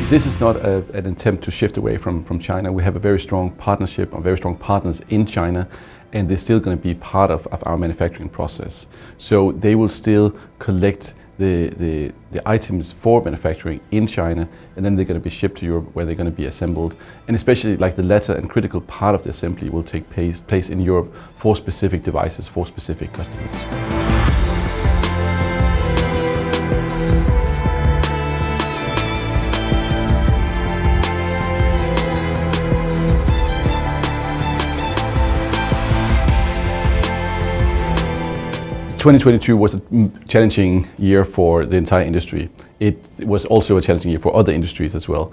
This is not an attempt to shift away from China. We have a very strong partnership and very strong partners in China, and they're still going to be part of our manufacturing process. So they will still collect the items for manufacturing in China, and then they're going to be shipped to Europe where they're going to be assembled. And especially like the latter and critical part of the assembly will take place in Europe for specific devices, for specific customers. 2022 was a challenging year for the entire industry. It was also a challenging year for other industries as well.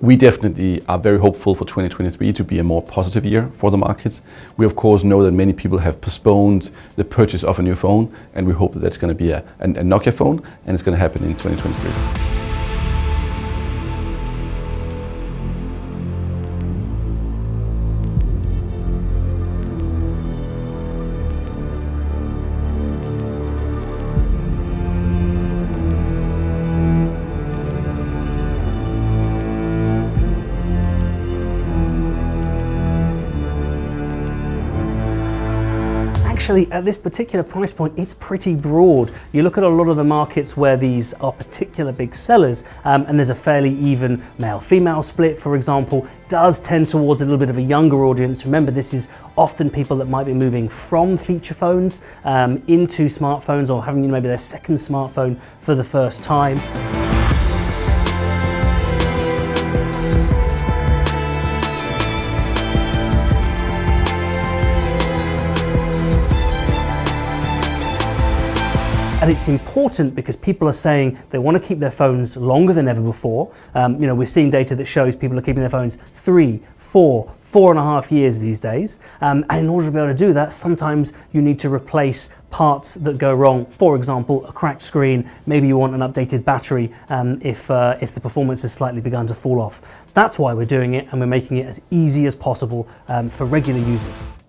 We definitely are very hopeful for 2023 to be a more positive year for the markets. We of course know that many people have postponed the purchase of a new phone, and we hope that that's going to be a Nokia phone, and it's going to happen in 2023. Actually, at this particular price point, it's pretty broad. You look at a lot of the markets where these are particular big sellers, and there's a fairly even male-female split, for example, does tend towards a little bit of a younger audience. Remember, this is often people that might be moving from feature phones into smartphones, or having maybe their second smartphone for the first time. And it's important because people are saying they want to keep their phones longer than ever before. We're seeing data that shows people are keeping their phones 3, 4, 4.5 years these days. And in order to be able to do that, sometimes you need to replace parts that go wrong. For example, a cracked screen, maybe you want an updated battery if the performance has slightly begun to fall off. That's why we're doing it, and we're making it as easy as possible for regular users.